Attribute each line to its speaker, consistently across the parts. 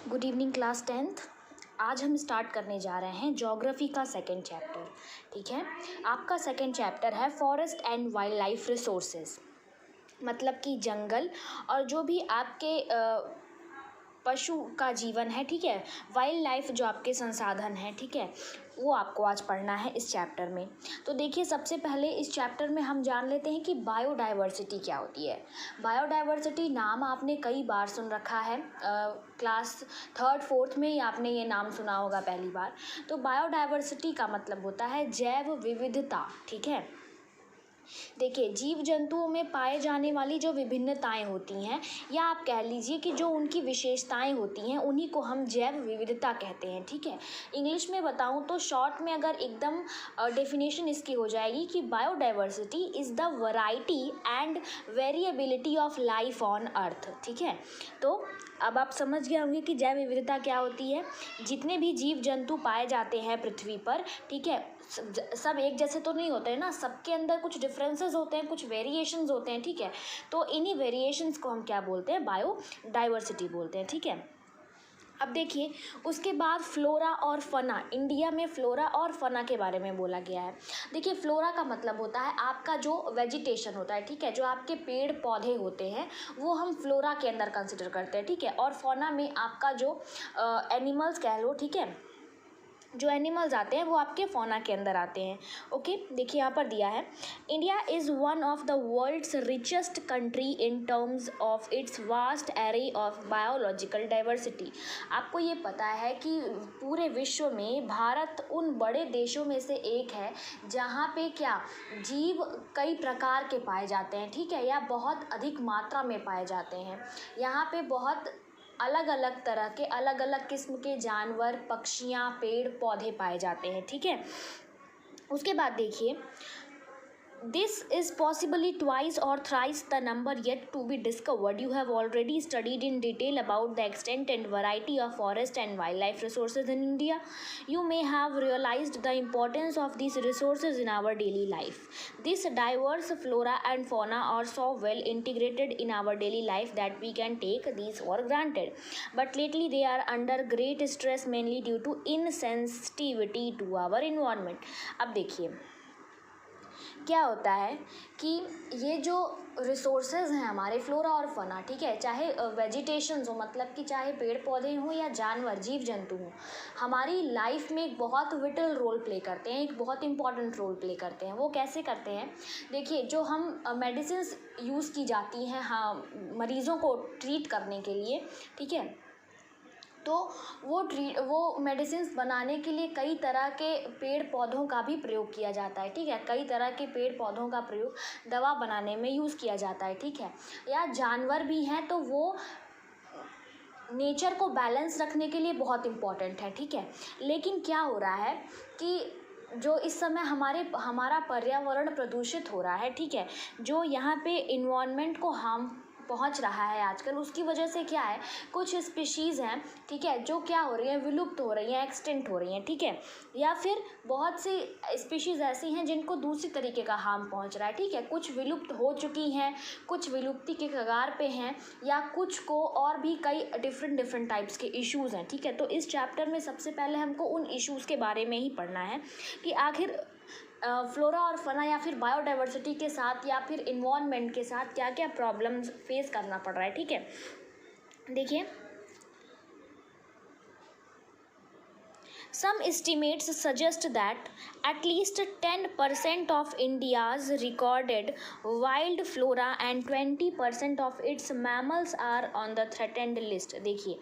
Speaker 1: Good evening class 10th। आज हम start करने जा रहे हैं ज्योग्राफी का सेकंड चैप्टर। ठीक है, आपका सेकंड चैप्टर है forest and wild life resources, मतलब कि जंगल और जो भी आपके पशु का जीवन है। ठीक है, वाइल्ड लाइफ जो आपके संसाधन हैं, ठीक है, वो आपको आज पढ़ना है इस चैप्टर में। तो देखिए, सबसे पहले इस चैप्टर में हम जान लेते हैं कि बायोडाइवर्सिटी क्या होती है। बायोडाइवर्सिटी नाम आपने कई बार सुन रखा है, क्लास 3rd 4th में ही आपने ये नाम सुना होगा पहली बार। तो बायोडाइवर्सिटी का मतलब होता है जैव विविधता। ठीक है, देखिए, जीव जंतुओं में पाए जाने वाली जो विभिन्नताएं होती हैं, या आप कह लीजिए कि जो उनकी विशेषताएं होती हैं, उन्हीं को हम जैव विविधता कहते हैं। ठीक है, इंग्लिश में बताऊं तो शॉर्ट में अगर एकदम डेफिनेशन इसकी हो जाएगी कि biodiversity is the variety and variability of life on earth. ठीक है, तो अब आप समझ गए होंगे कि जैव विविधता क्या होती है। जितने भी जीव जंतु पाए जाते हैं पृथ्वी पर, ठीक है, सब एक जैसे तो नहीं होते हैं ना, सबके अंदर कुछ डिफरेंसेस होते हैं, कुछ वेरिएशंस होते हैं। ठीक है, तो इन्हीं वेरिएशंस को हम क्या बोलते हैं? बायोडाइवर्सिटी बोलते हैं। ठीक है, अब देखिए, उसके बाद फ्लोरा और फना। इंडिया में फ्लोरा और फना के बारे में बोला गया है। देखिए, फ्लोरा का मतलब होता है आपका जो वेजिटेशन होता है, ठीक है, जो आपके पेड़ पौधे होते हैं, वो हम फ्लोरा के अंदर कंसिडर करते हैं। ठीक है, और फना में आपका जो एनिमल्स कह लो, ठीक है, जो एनिमल्स आते हैं वो आपके फौना के अंदर आते हैं। ओके, देखिए यहाँ पर दिया है, India is one of the world's richest country in terms of its vast array of biological diversity. आपको ये पता है कि पूरे विश्व में भारत उन बड़े देशों में से एक है जहाँ पे क्या जीव कई प्रकार के पाए जाते हैं। ठीक है, या बहुत अधिक मात्रा में पाए जाते हैं। यहाँ पे बहुत अलग अलग तरह के, अलग अलग किस्म के जानवर, पक्षियाँ, पेड़ पौधे पाए जाते हैं। ठीक है, उसके बाद देखिए, This is possibly twice or thrice the number yet to be discovered. You have already studied in detail about the extent and variety of forest and wildlife resources in India. You may have realized the importance of these resources in our daily life. This diverse flora and fauna are so well integrated in our daily life that we can take these for granted. But lately they are under great stress, mainly due to insensitivity to our environment. अब देखिए क्या होता है कि ये जो resources हैं हमारे फ्लोरा और फना, ठीक है, चाहे वेजिटेशंस हो, मतलब कि चाहे पेड़ पौधे हों या जानवर, जीव जंतु हों, हमारी लाइफ में एक बहुत विटल रोल प्ले करते हैं, एक बहुत इंपॉर्टेंट रोल प्ले करते हैं। वो कैसे करते हैं? देखिए, जो हम मेडिसिन्स यूज़ की जाती हैं, हाँ, मरीज़ों को ट्रीट करने के लिए, ठीक है, तो वो मेडिसिन्स बनाने के लिए कई तरह के पेड़ पौधों का भी प्रयोग किया जाता है। ठीक है, कई तरह के पेड़ पौधों का प्रयोग दवा बनाने में यूज़ किया जाता है। ठीक है, या जानवर भी हैं तो वो नेचर को बैलेंस रखने के लिए बहुत इम्पॉर्टेंट है। ठीक है, लेकिन क्या हो रहा है कि जो इस समय हमारा पर्यावरण प्रदूषित हो रहा है, ठीक है, जो यहाँ पे इन्वायरमेंट को हार्म पहुंच रहा है आजकल, उसकी वजह से क्या है, कुछ स्पीशीज़ हैं, ठीक है, जो क्या हो रही हैं, विलुप्त हो रही हैं, एक्सटिंक्ट हो रही हैं। ठीक है, या फिर बहुत सी स्पीशीज़ ऐसी हैं जिनको दूसरी तरीके का हार्म पहुंच रहा है। ठीक है, कुछ विलुप्त हो चुकी हैं, कुछ विलुप्ति के कगार पे हैं, या कुछ को और भी कई डिफरेंट टाइप्स के इश्यूज़ हैं। ठीक है, तो इस चैप्टर में सबसे पहले हमको उन इश्यूज़ के बारे में ही पढ़ना है कि आखिर फ्लोरा और फना या फिर बायोडाइवर्सिटी के साथ या फिर इन्वायरमेंट के साथ क्या क्या प्रॉब्लम्स फेस करना पड़ रहा है। ठीक है, देखिए, some estimates suggest that at least 10% of India's recorded wild flora and 20% of its mammals are on the threatened list. देखिए,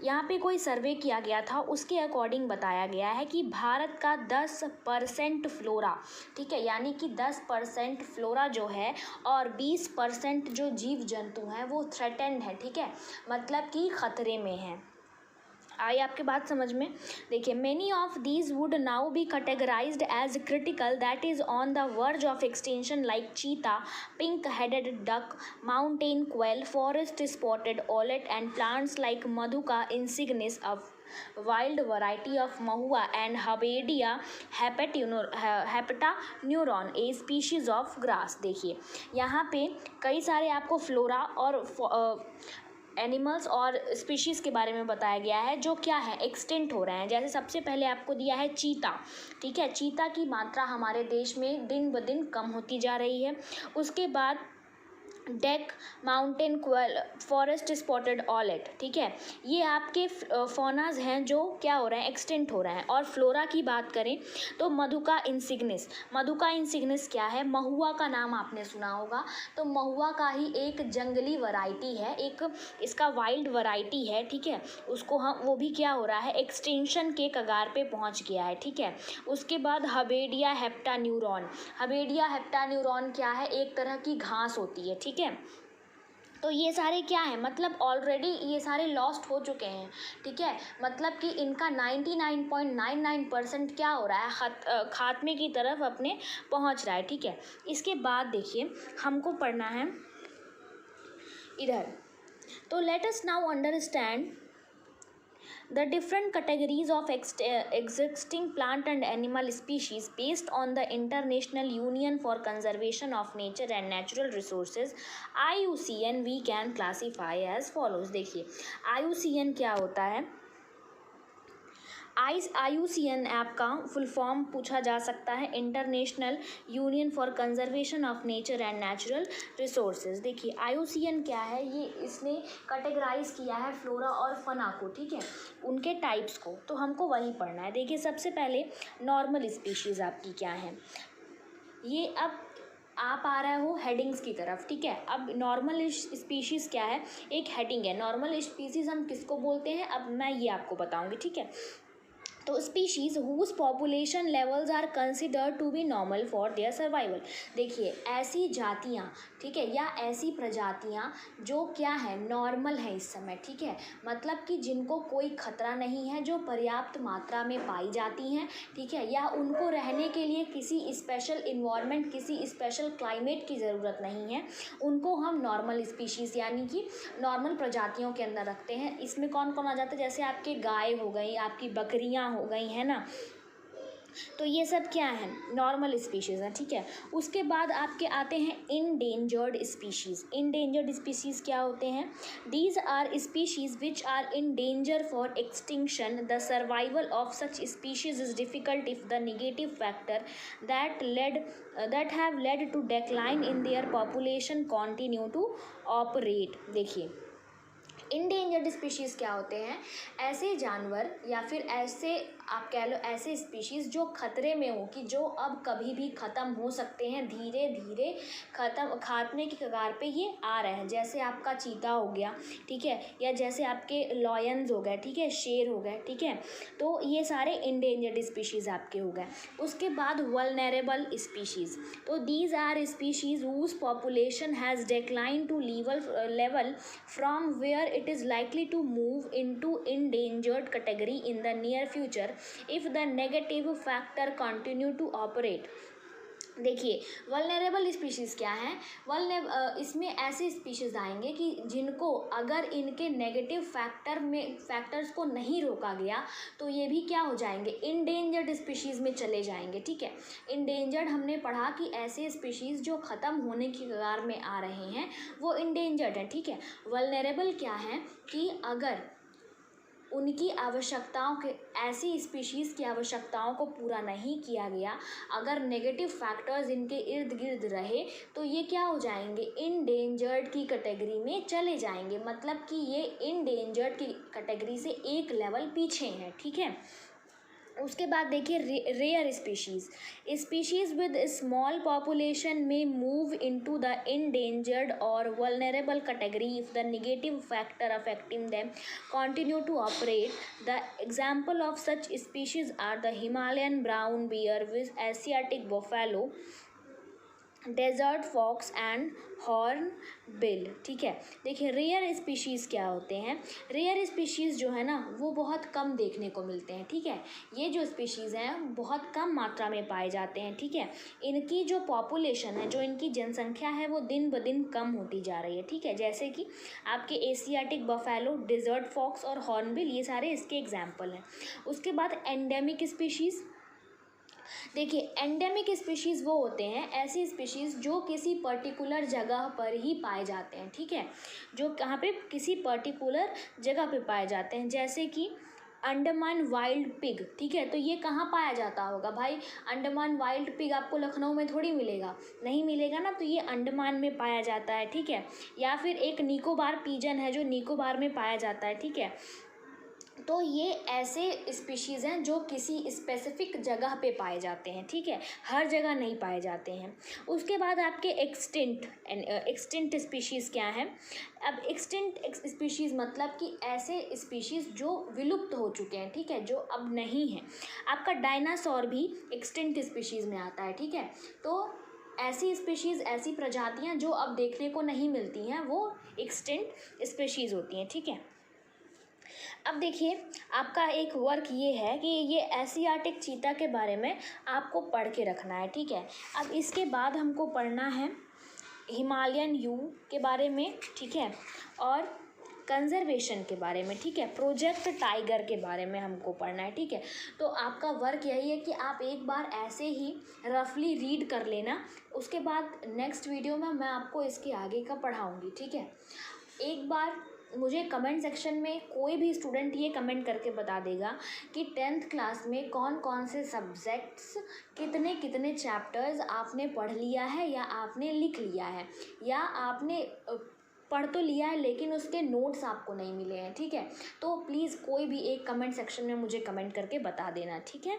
Speaker 1: यहाँ पे कोई सर्वे किया गया था, उसके अकॉर्डिंग बताया गया है कि भारत का 10% फ्लोरा, ठीक है, यानी कि 10% फ्लोरा जो है और 20% जो जीव जंतु हैं वो थ्रेटेंड है। ठीक है, मतलब कि खतरे में हैं। आई आपके बात समझ में? देखिए, many of these would now be categorised as critical, that is on the verge of extension, like cheetah, pink headed duck, mountain quail, forest spotted owlet and plants like madhuca insignis of wild variety of mahua and Habedia hepataneuron, a species of grass। देखिए, यहाँ पे कई सारे आपको flora और animals और species के बारे में बताया गया है जो क्या है, एक्सटिंक्ट हो रहे हैं। जैसे सबसे पहले आपको दिया है चीता, ठीक है, चीता की मात्रा हमारे देश में दिन ब दिन कम होती जा रही है। उसके बाद deck mountain quail, forest spotted owlet, ठीक है, ये आपके फौनाज हैं जो क्या हो रहे हैं, एक्सटिंक्ट हो रहे हैं। और फ्लोरा की बात करें तो मधुका इंसिग्निस, मधुका इंसिग्निस क्या है, महुआ का नाम आपने सुना होगा, तो महुआ का ही एक जंगली वैरायटी है, एक इसका वाइल्ड वैरायटी है, ठीक है, उसको हम वो भी क्या हो रहा है, एक्सटिंक्शन के कगार पे पहुंच गया है, ठीक है। उसके बाद हबेडिया हेप्टान्यूरॉन, हबेडिया हेप्टान्यूरॉन क्या है, एक तरह की घास होती है, ठीक है। तो ये सारे क्या हैं, मतलब ऑलरेडी ये सारे लॉस्ट हो चुके हैं, ठीक है, मतलब कि इनका 99.99% क्या हो रहा है, खात्मे की तरफ अपने पहुंच रहा है, ठीक है। इसके बाद देखिए हमको पढ़ना है इधर, तो let us now understand the different categories of existing plant and animal species based on the International Union for Conservation of Nature and Natural Resources IUCN we can classify as follows। देखिए IUCN क्या होता है, IUCN app का full form पूछा जा सकता है, international union for conservation of nature and natural resources. देखिए IUCN क्या है, ये इसने कैटेगराइज किया है फ्लोरा और फना को, ठीक है, उनके टाइप्स को, तो हमको वही पढ़ना है। देखिए सबसे पहले नॉर्मल स्पीशीज़ आपकी क्या है, ये अब आप आ रहे हो हेडिंग्स की तरफ, ठीक है। अब नॉर्मल स्पीशीज़ क्या है, एक हेडिंग है, नॉर्मल स्पीशीज़ हम किसको बोलते हैं, अब मैं ये आपको बताऊंगी, ठीक है। तो species whose population levels are considered to be normal for their survival. देखिए ऐसी जातियाँ, ठीक है, या ऐसी प्रजातियाँ जो क्या है, नॉर्मल है इस समय, ठीक है, मतलब कि जिनको कोई खतरा नहीं है, जो पर्याप्त मात्रा में पाई जाती हैं, ठीक है, या उनको रहने के लिए किसी स्पेशल इन्वायरमेंट, किसी स्पेशल क्लाइमेट की ज़रूरत नहीं है, उनको हम नॉर्मल स्पीशीज़ यानी कि नॉर्मल प्रजातियों के अंदर रखते हैं। इसमें कौन कौन आ जाते हैं, जैसे आपके गाय हो गई, आपकी बकरियां हो गई, है ना, तो ये सब क्या है, नॉर्मल स्पीशीज़ हैं, ठीक है। उसके बाद आपके आते हैं इंडेंजर्ड स्पीशीज़। इंडेंजर्ड स्पीशीज़ क्या होते हैं, these are species which are in danger for extinction. The survival of such species is difficult if the negative factor that have led to decline in their population continue to operate। देखिए endangered species क्या होते हैं, ऐसे जानवर या फिर ऐसे आप कह लो ऐसे स्पीशीज़ जो खतरे में हो, कि जो अब कभी भी ख़त्म हो सकते हैं, धीरे धीरे खात्मे की कगार पे ये आ रहे हैं। जैसे आपका चीता हो गया, ठीक है, या जैसे आपके लॉयंस हो गए, ठीक है, शेर हो गए, ठीक है, तो ये सारे इंडेंजर्ड स्पीशीज़ आपके हो गए। उसके बाद वल्नरेबल स्पीशीज़, तो these are species whose population has decline to level from where it is likely to move into endangered category in the near future if the negative factor continue to operate। देखिए vulnerable species क्या है, इसमें ऐसे species आएंगे कि जिनको अगर इनके नेगेटिव फैक्टर्स को नहीं रोका गया तो ये भी क्या हो जाएंगे, इंडेंजर्ड स्पीशीज़ में चले जाएंगे, ठीक है। इंडेंजर्ड हमने पढ़ा कि ऐसे स्पीशीज़ जो ख़त्म होने की कगार में आ रहे हैं वो इंडेंजर्ड है, ठीक है। वल्नरेबल क्या है कि अगर उनकी आवश्यकताओं के, ऐसी स्पीशीज़ की आवश्यकताओं को पूरा नहीं किया गया, अगर नेगेटिव फैक्टर्स इनके इर्द गिर्द रहे तो ये क्या हो जाएंगे, इंडेंजर्ड की कैटेगरी में चले जाएंगे, मतलब कि ये इंडेंजर्ड की कैटेगरी से एक लेवल पीछे हैं, ठीक है। उसके बाद देखिए rare species with small population में मूव इनटू द endangered और vulnerable category if the negative factor affecting them continue to operate। The example of such species are the Himalayan brown bear with Asiatic buffalo, desert fox and hornbill, ठीक है। देखिए rare species क्या होते हैं, rare species जो है ना वो बहुत कम देखने को मिलते हैं, ठीक है। ये जो स्पीशीज़ हैं बहुत कम मात्रा में पाए जाते हैं, ठीक है। इनकी जो पॉपुलेशन है, जो इनकी जनसंख्या है वो दिन ब दिन कम होती जा रही है, ठीक है। जैसे कि आपके एशियाटिक बफेलो, डेजर्ट फॉक्स और हॉर्नबिल, ये सारे इसके एग्जाम्पल हैं। उसके बाद एंडेमिक स्पीशीज़, देखिए, एंडेमिक स्पीशीज़ वो होते हैं, ऐसी स्पीशीज़ जो किसी पर्टिकुलर जगह पर ही पाए जाते हैं, ठीक है, जो कहाँ पे, किसी पर्टिकुलर जगह पे पाए जाते हैं। जैसे कि अंडमान वाइल्ड पिग, ठीक है, तो ये कहाँ पाया जाता होगा भाई? अंडमान वाइल्ड पिग आपको लखनऊ में थोड़ी मिलेगा, नहीं मिलेगा ना, तो ये अंडमान में पाया जाता है, ठीक है। या फिर एक निकोबार पीजन है जो निकोबार में पाया जाता है, ठीक है। तो ये ऐसे स्पीशीज़ हैं जो किसी स्पेसिफिक जगह पे पाए जाते हैं, ठीक है, हर जगह नहीं पाए जाते हैं। उसके बाद आपके एक्सटिंक्ट स्पीशीज़ क्या हैं? अब एक्सटिंक्ट स्पीशीज़ मतलब कि ऐसे स्पीशीज़ जो विलुप्त हो चुके हैं, ठीक है, जो अब नहीं हैं। आपका डायनासोर भी एक्सटिंक्ट स्पीशीज़ में आता है, ठीक है। तो ऐसी स्पीशीज़, ऐसी प्रजातियां जो अब देखने को नहीं मिलती हैं, वो एक्सटिंक्ट स्पीशीज़ होती हैं, ठीक है। अब देखिए, आपका एक वर्क ये है कि ये एशियाटिक चीता के बारे में आपको पढ़ के रखना है, ठीक है। अब इसके बाद हमको पढ़ना है हिमालयन यू के बारे में, ठीक है, और कंजर्वेशन के बारे में, ठीक है, प्रोजेक्ट टाइगर के बारे में हमको पढ़ना है, ठीक है। तो आपका वर्क यही है कि आप एक बार ऐसे ही रफली रीड कर लेना, उसके बाद नेक्स्ट वीडियो में मैं आपको इसके आगे का पढ़ाऊँगी, ठीक है। एक बार मुझे कमेंट सेक्शन में कोई भी स्टूडेंट ये कमेंट करके बता देगा कि 10th क्लास में कौन कौन से सब्जेक्ट्स, कितने कितने चैप्टर्स आपने पढ़ लिया है या आपने लिख लिया है, या आपने पढ़ तो लिया है लेकिन उसके नोट्स आपको नहीं मिले हैं, ठीक है। तो प्लीज़ कोई भी एक कमेंट सेक्शन में मुझे कमेंट करके बता देना, ठीक है।